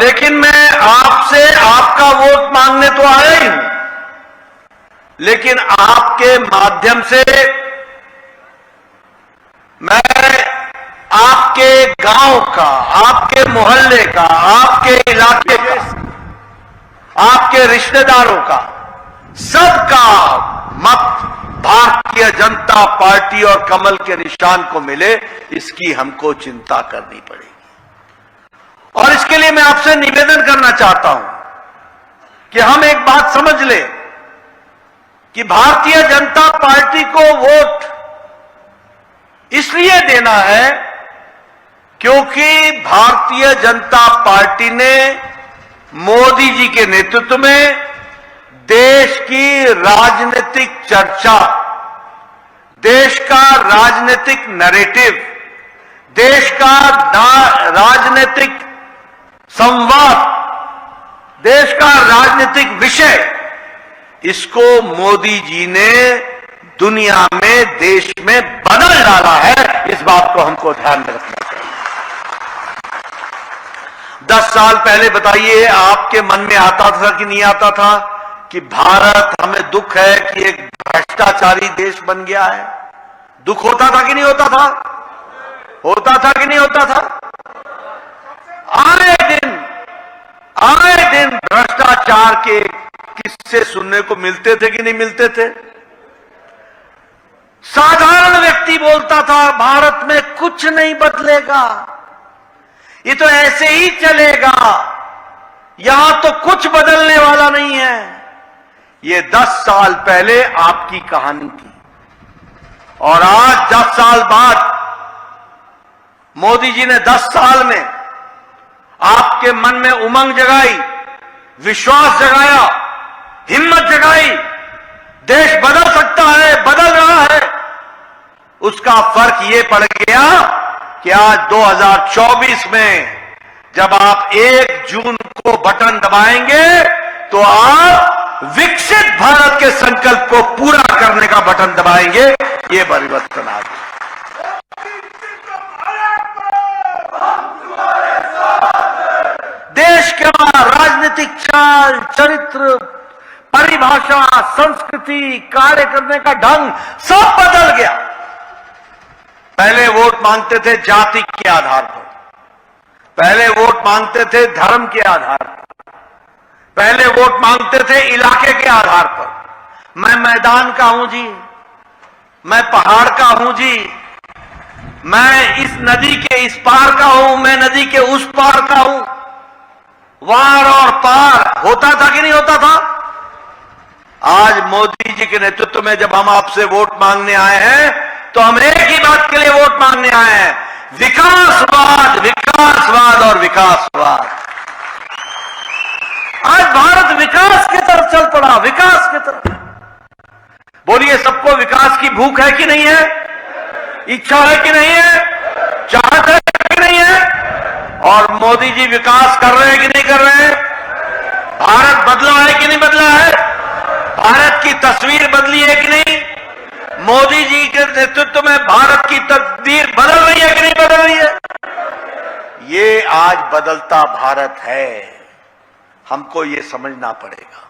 लेकिन मैं आपसे आपका वोट मांगने तो आया ही हूं, लेकिन आपके माध्यम से मैं आपके गांव का, आपके मोहल्ले का, आपके इलाके का, आपके रिश्तेदारों का, सबका मत भारतीय जनता पार्टी और कमल के निशान को मिले, इसकी हमको चिंता करनी पड़ेगी। और इसके लिए मैं आपसे निवेदन करना चाहता हूं कि हम एक बात समझ लें कि भारतीय जनता पार्टी को वोट इसलिए देना है क्योंकि भारतीय जनता पार्टी ने मोदी जी के नेतृत्व में देश की राजनीतिक चर्चा, देश का राजनीतिक नैरेटिव, देश का राजनीतिक संवाद, देश का राजनीतिक विषय, इसको मोदी जी ने दुनिया में, देश में बदल डाला है। इस बात को हमको ध्यान में रखना चाहिए। 10 साल पहले बताइए आपके मन में आता था कि नहीं आता था कि भारत, हमें दुख है कि एक भ्रष्टाचारी देश बन गया है? दुख होता था कि नहीं होता था? होता था कि नहीं होता था? आए दिन भ्रष्टाचार के किस्से सुनने को मिलते थे कि नहीं मिलते थे? साधारण व्यक्ति बोलता था भारत में कुछ नहीं बदलेगा, ये तो ऐसे ही चलेगा, यहां तो कुछ बदलने वाला नहीं है। ये 10 साल पहले आपकी कहानी थी और आज 10 साल बाद मोदी जी ने 10 साल में आपके मन में उमंग जगाई, विश्वास जगाया, हिम्मत जगाई, देश बदल सकता है, बदल रहा है। उसका फर्क ये पड़ गया कि आज 2024 में जब आप 1 जून को बटन दबाएंगे तो आप विकसित भारत के संकल्प को पूरा करने का बटन दबाएंगे। ये परिवर्तन आ गया। देश का राजनीतिक चाल, चरित्र, परिभाषा, संस्कृति, कार्य करने का ढंग सब बदल गया। पहले वोट मांगते थे जाति के आधार पर, पहले वोट मांगते थे धर्म के आधार पर, पहले वोट मांगते थे इलाके के आधार पर। मैं मैदान का हूं जी, मैं पहाड़ का हूं जी, मैं इस नदी के इस पार का हूं, मैं नदी के उस पार का हूं। वार और पार होता था कि नहीं होता था? आज मोदी जी के नेतृत्व में जब हम आपसे वोट मांगने आए हैं तो हम एक ही बात के लिए वोट मांगने आए हैं, विकासवाद, विकासवाद और विकासवाद। आज भारत विकास की तरफ चल पड़ा, विकास की तरफ। बोलिए, सबको विकास की भूख है कि नहीं है? इच्छा है कि नहीं है? चाहत है कि नहीं है? और मोदी जी विकास कर रहे हैं कि नहीं कर रहे हैं? भारत बदला है कि नहीं बदला है? भारत की तस्वीर बदली है कि नहीं? मोदी जी के नेतृत्व में भारत की तस्वीर बदल रही है कि नहीं बदल रही है? ये आज बदलता भारत है, हमको ये समझना पड़ेगा।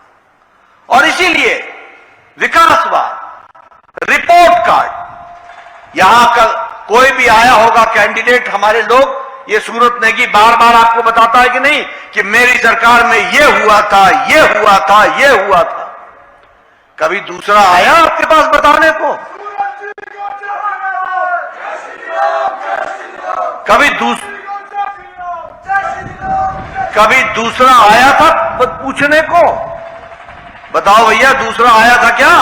और इसीलिए विकासवाद, रिपोर्ट कार्ड, यहां का कोई भी आया होगा कैंडिडेट, हमारे लोग ये सूरत नेगी बार बार आपको बताता है कि नहीं कि मेरी सरकार में ये हुआ था, ये हुआ था, ये हुआ था। कभी दूसरा आया आपके पास बताने को? कभी दूसरा आया था पूछने को? बताओ भैया, दूसरा आया था क्या?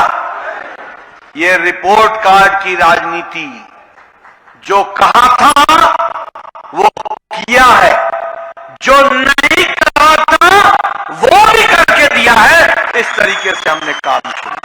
ये रिपोर्ट कार्ड की राजनीति, जो कहा था वो किया है, जो नहीं कहा था वो भी करके दिया है। इस तरीके से हमने काम किया।